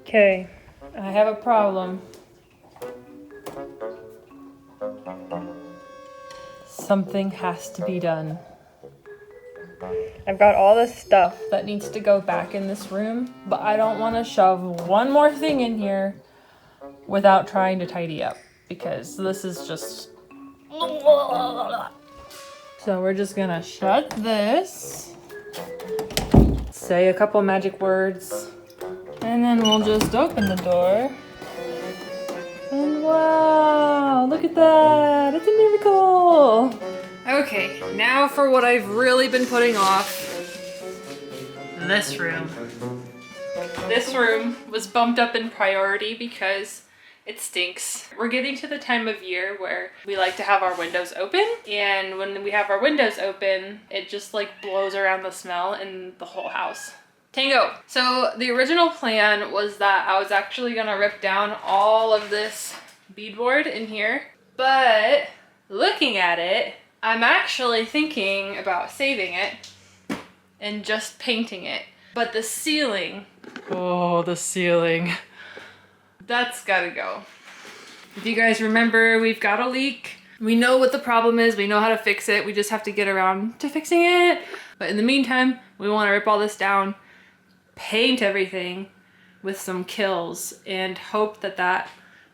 Okay, I have a problem. Something has to be done. I've got all this stuff that needs to go back in this room, but I don't want to shove one more thing in here without trying to tidy up, because this is just... So we're just gonna shut this, say a couple magic words, and then we'll just open the door. And wow, look at that, it's a miracle! Okay, now for what I've really been putting off. This room. This room was bumped up in priority because it stinks. We're getting to the time of year where we like to have our windows open, and when we have our windows open, it just like blows around the smell in the whole house. Tango! So the original plan was that I was actually gonna rip down all of this beadboard in here, but looking at it, I'm actually thinking about saving it and just painting it. But the ceiling, oh, the ceiling, that's gotta go. If you guys remember, we've got a leak. We know what the problem is, we know how to fix it, we just have to get around to fixing it. But in the meantime, we wanna rip all this down, paint everything with some kills, and hope that that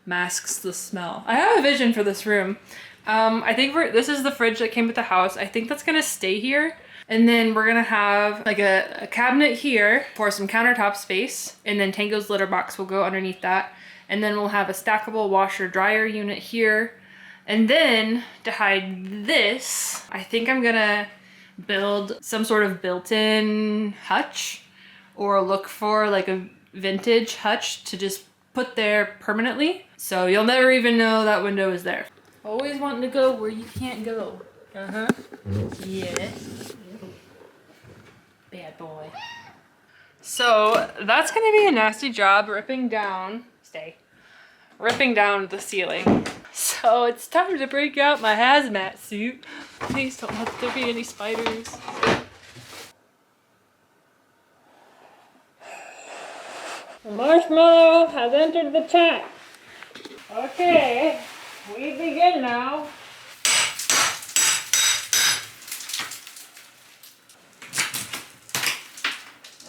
masks the smell. I have a vision for this room. I think this is the fridge that came with the house. I think that's gonna stay here. And then we're gonna have like a cabinet here for some countertop space. And then Tango's litter box will go underneath that. And then we'll have a stackable washer dryer unit here. And then to hide this, I think I'm gonna build some sort of built-in hutch, or look for like a vintage hutch to just put there permanently. So you'll never even know that window is there. Always wanting to go where you can't go. Uh-huh. Yeah. Bad boy. So that's gonna be a nasty job ripping down the ceiling. So it's time to break out my hazmat suit. Please don't let there be any spiders. The marshmallow has entered the chat. Okay, we begin now.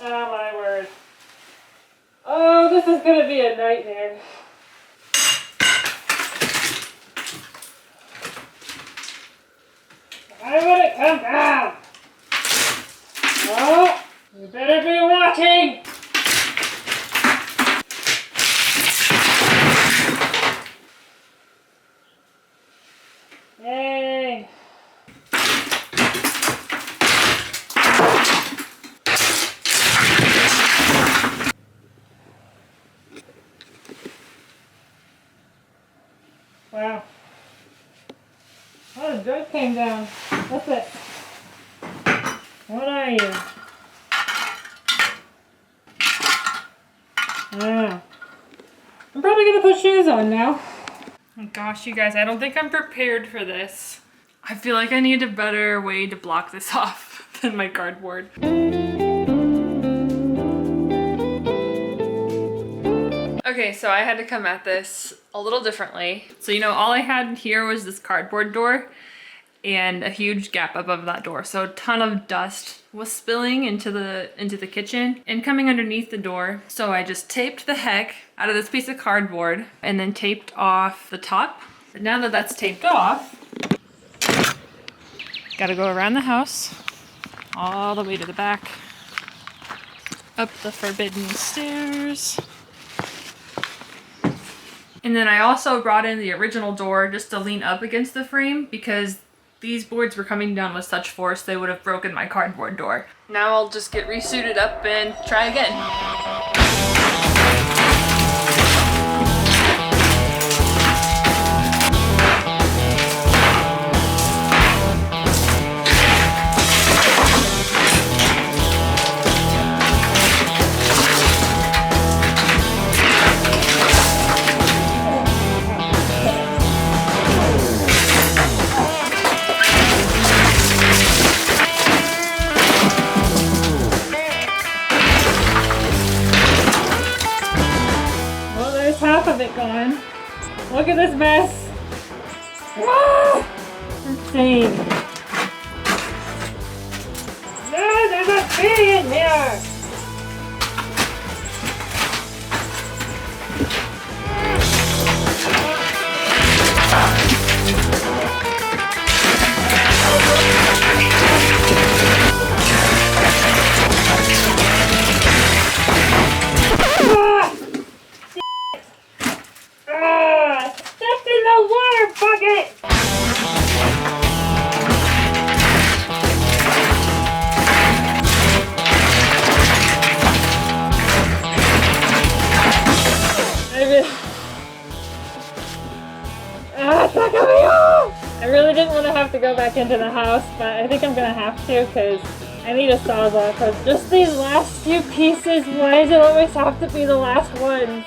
Oh my word. Oh, this is gonna be a nightmare. Why would it come down? Oh, you better be watching. Yay. Wow. Oh, the jug came down. What's it? What are you? Ah. I'm probably gonna put shoes on now. Oh gosh, you guys, I don't think I'm prepared for this. I feel like I need a better way to block this off than my cardboard. Okay, so I had to come at this a little differently. So, you know, all I had here was this cardboard door and a huge gap above that door. So a ton of dust was spilling into the kitchen and coming underneath the door. So I just taped the heck out of this piece of cardboard and then taped off the top. But now that that's taped off, gotta go around the house, all the way to the back, up the forbidden stairs. And then I also brought in the original door just to lean up against the frame because these boards were coming down with such force they would have broken my cardboard door. Now I'll just get resuited up and try again. half of it gone. Look at this mess. Ah! Insane. No, there's a tree in here. Stepped in the water bucket! It's not coming off! I really didn't want to have to go back into the house, but I think I'm gonna have to because I need a sawzall. Because just these last few pieces, why does it always have to be the last ones?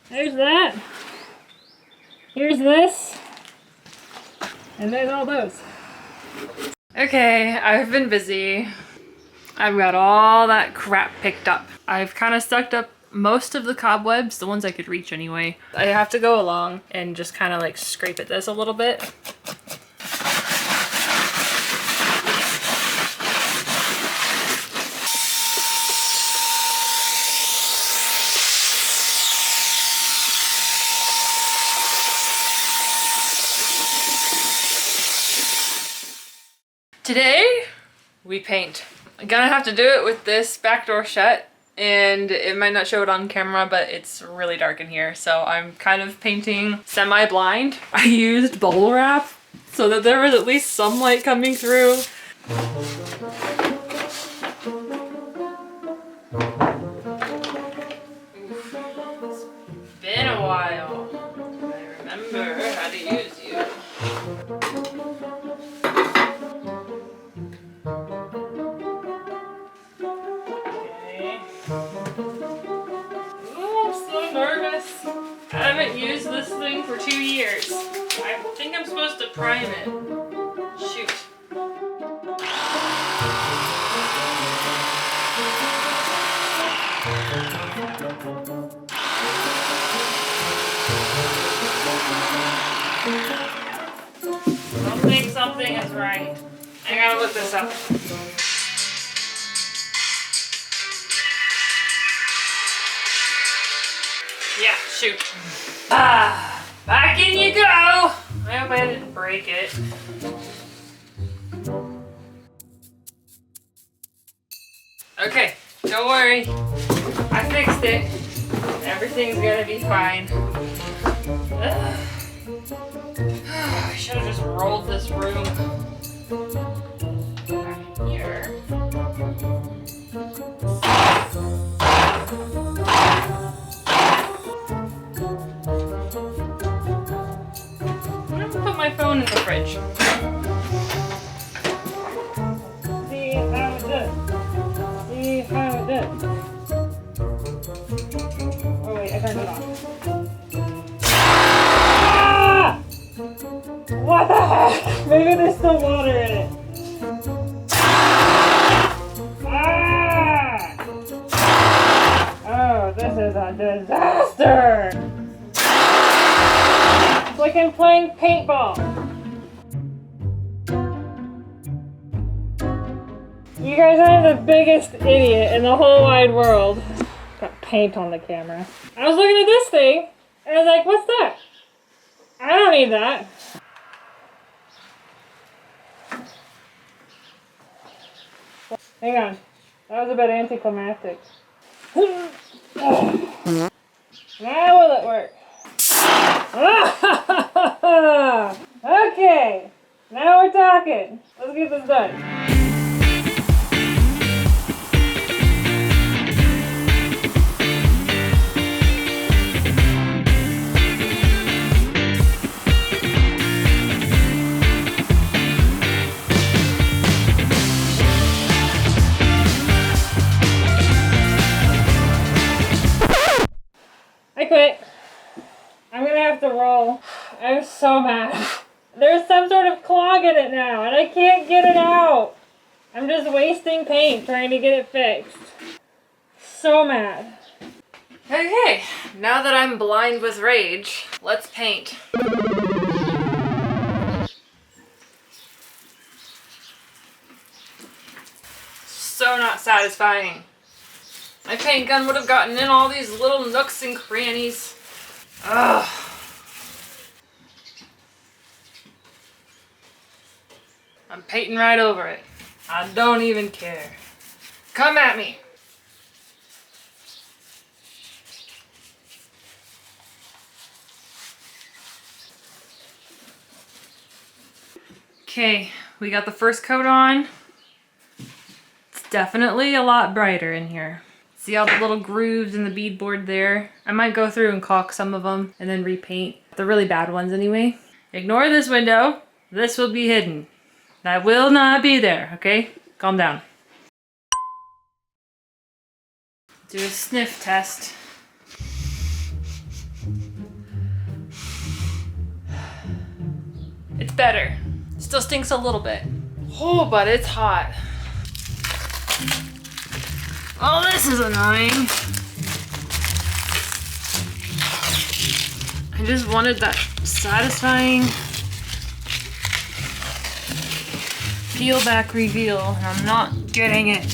There's that. Here's this. And there's all those. Okay, I've been busy. I've got all that crap picked up. I've kind of stuck up most of the cobwebs, the ones I could reach anyway. I have to go along and just kind of like scrape at this a little bit. Today, we paint. I'm gonna have to do it with this back door shut, and it might not show it on camera, but it's really dark in here, so I'm kind of painting semi-blind. I used bubble wrap so that there was at least some light coming through. It's been a while. I remember how to use you. I haven't used this thing for 2 years. I think I'm supposed to prime it. Shoot. I don't think something is right. I gotta look this up. Yeah, shoot. Ah, back in you go. I hope I didn't break it. Okay, don't worry. I fixed it. Everything's gonna be fine. I should have just rolled this room. Back here. My phone in the fridge. See how it does. See how it does. Oh wait, I turned it off. Ah! What the heck? Maybe there's still water in it. Ah! Oh, this is a disaster! It's like I'm playing paintball. You guys are the biggest idiot in the whole wide world. Got paint on the camera. I was looking at this thing, and I was like, what's that? I don't need that. Hang on. That was a bit anticlimactic. Now will quit. I'm gonna have to roll. I'm so mad. There's some sort of clog in it now, and I can't get it out. I'm just wasting paint trying to get it fixed. So mad. Okay, now that I'm blind with rage, let's paint. So not satisfying. My paint gun would have gotten in all these little nooks and crannies. Ugh. I'm painting right over it. I don't even care. Come at me. Okay, we got the first coat on. It's definitely a lot brighter in here. See all the little grooves in the beadboard there? I might go through and caulk some of them and then repaint. The really bad ones anyway. Ignore this window. This will be hidden. That will not be there, okay? Calm down. Do a sniff test. It's better. Still stinks a little bit. Oh, but it's hot. Oh, this is annoying. I just wanted that satisfying peel back reveal, and I'm not getting it.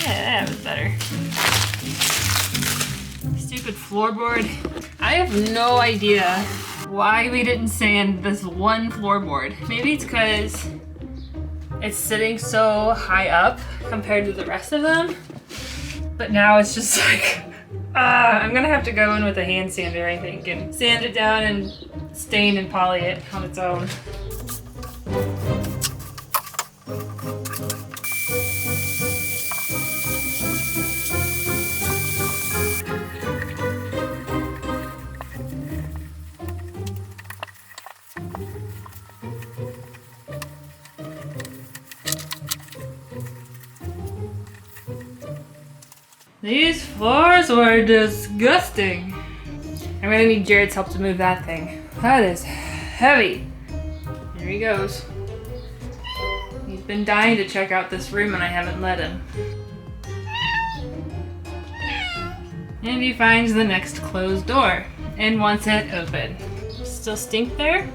Yeah, that was better. Stupid floorboard. I have no idea why we didn't sand this one floorboard. Maybe it's because it's sitting so high up compared to the rest of them. But now it's just like, I'm gonna have to go in with a hand sander, I think, and sand it down and stain and poly it on its own. These floors were disgusting. I'm gonna need Jared's help to move that thing. That is heavy. Here he goes. He's been dying to check out this room and I haven't let him. And he finds the next closed door and wants it open. Still stink there?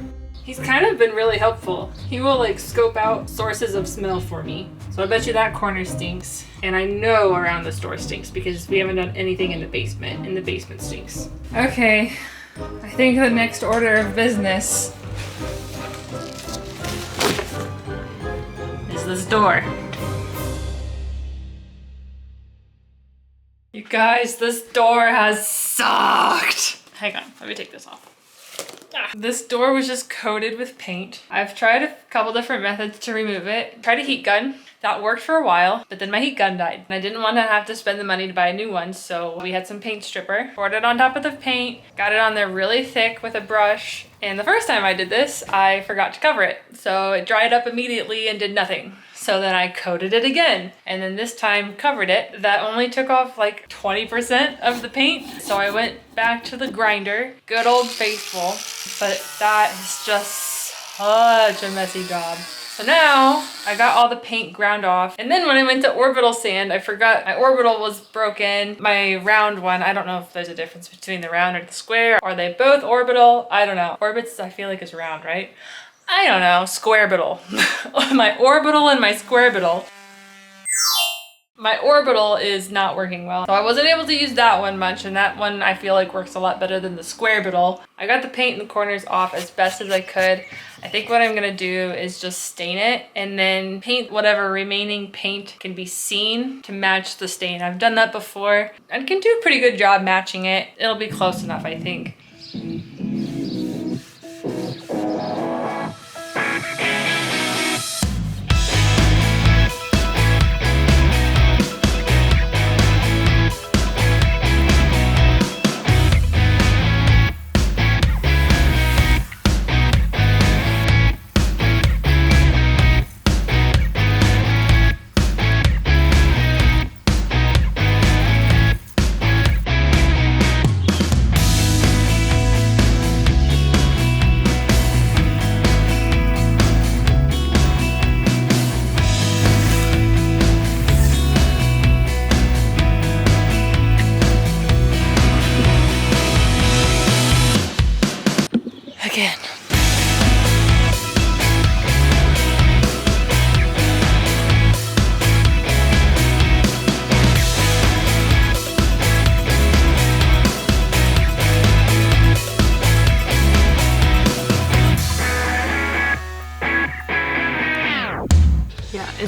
He's kind of been really helpful. He will like scope out sources of smell for me. So I bet you that corner stinks. And I know around this door stinks because we haven't done anything in the basement. And the basement stinks. Okay, I think the next order of business is this door. You guys, this door has sucked. Hang on, let me take this off. This door was just coated with paint. I've tried a couple different methods to remove it. Tried a heat gun. That worked for a while, but then my heat gun died. I didn't want to have to spend the money to buy a new one, so we had some paint stripper. Poured it on top of the paint, got it on there really thick with a brush, and the first time I did this, I forgot to cover it. So it dried up immediately and did nothing. So then I coated it again, and then this time covered it. That only took off like 20% of the paint. So I went back to the grinder, good old faithful, but that is just such a messy job. So now I got all the paint ground off. And then when I went to orbital sand, I forgot my orbital was broken. My round one, I don't know if there's a difference between the round or the square. Are they both orbital? I don't know. Orbits, I feel like is round, right? I don't know, squarebital. My orbital and my squarebital. My orbital is not working well. So I wasn't able to use that one much, and that one I feel like works a lot better than the squarebital. I got the paint in the corners off as best as I could. I think what I'm gonna do is just stain it and then paint whatever remaining paint can be seen to match the stain. I've done that before and can do a pretty good job matching it. It'll be close enough, I think.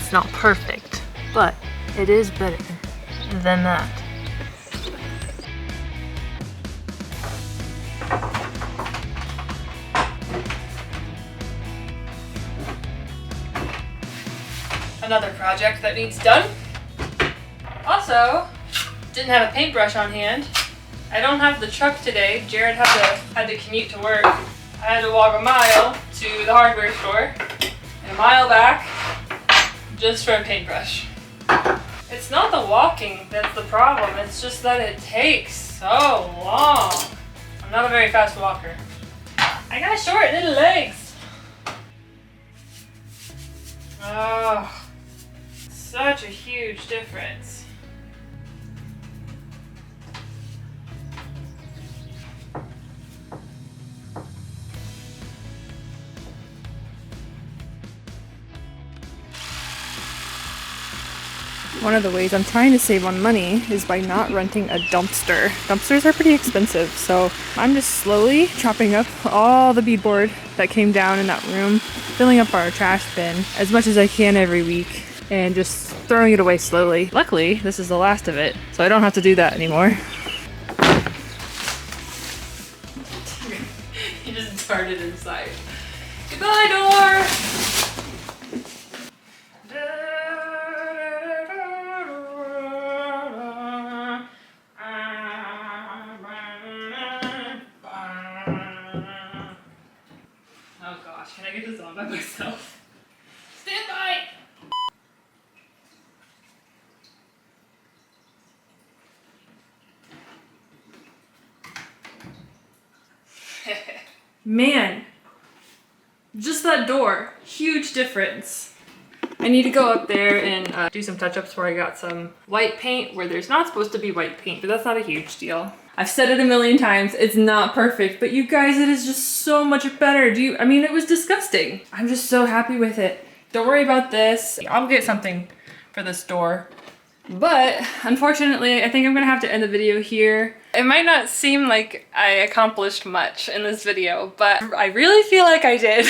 It's not perfect, but it is better than that. Another project that needs done. Also, didn't have a paintbrush on hand. I don't have the truck today. Jared had to commute to work. I had to walk a mile to the hardware store and a mile back just for a paintbrush. It's not the walking that's the problem. It's just that it takes so long. I'm not a very fast walker. I got short little legs. Oh, such a huge difference. One of the ways I'm trying to save on money is by not renting a dumpster. Dumpsters are pretty expensive, so I'm just slowly chopping up all the beadboard that came down in that room, filling up our trash bin as much as I can every week, and just throwing it away slowly. Luckily, this is the last of it, so I don't have to do that anymore. He just darted inside. Goodbye, door! Can I get this on by myself? Stand by! Man, just that door, huge difference. I need to go up there and do some touch-ups where I got some white paint where there's not supposed to be white paint, but that's not a huge deal. I've said it a million times, it's not perfect, but you guys, it is just so much better. I mean, it was disgusting. I'm just so happy with it. Don't worry about this. I'll get something for this door. But unfortunately, I think I'm gonna have to end the video here. It might not seem like I accomplished much in this video, but I really feel like I did.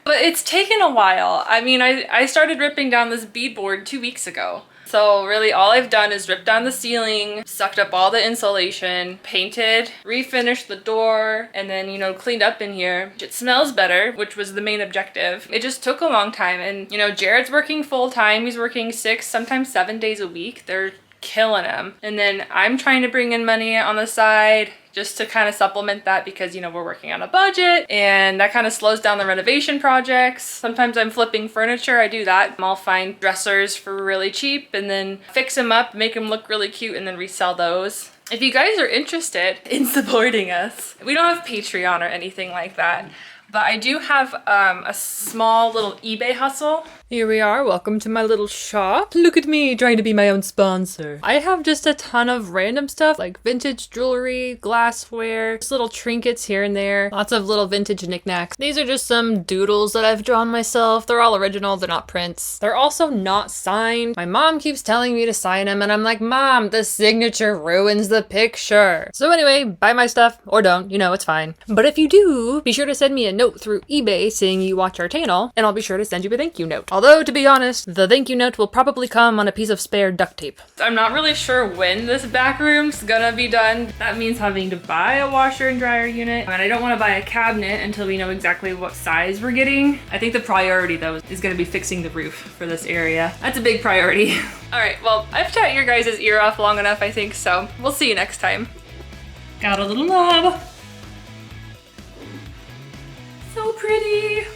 But it's taken a while. I mean, I started ripping down this beadboard 2 weeks ago. So really all I've done is ripped down the ceiling, sucked up all the insulation, painted, refinished the door, and then, you know, cleaned up in here. It smells better, which was the main objective. It just took a long time, and, you know, Jared's working full time. He's working 6, sometimes 7 days a week. They're killing him. And then I'm trying to bring in money on the side just to kind of supplement that because, you know, we're working on a budget and that kind of slows down the renovation projects. Sometimes I'm flipping furniture. I do that. I'll find dressers for really cheap and then fix them up, make them look really cute, and then resell those. If you guys are interested in supporting us, we don't have Patreon or anything like that, but I do have a small little eBay hustle. Here we are, welcome to my little shop. Look at me trying to be my own sponsor. I have just a ton of random stuff like vintage jewelry, glassware, just little trinkets here and there, lots of little vintage knickknacks. These are just some doodles that I've drawn myself. They're all original, they're not prints. They're also not signed. My mom keeps telling me to sign them and I'm like, Mom, the signature ruins the picture. So anyway, buy my stuff or don't, you know, it's fine. But if you do, be sure to send me a note through eBay saying you watch our channel and I'll be sure to send you a thank you note. Although, to be honest, the thank you note will probably come on a piece of spare duct tape. I'm not really sure when this back room's gonna be done. That means having to buy a washer and dryer unit, and I don't want to buy a cabinet until we know exactly what size we're getting. I think the priority, though, is gonna be fixing the roof for this area. That's a big priority. All right, well, I've chat your guys' ear off long enough, I think, so we'll see you next time. Got a little knob. So pretty.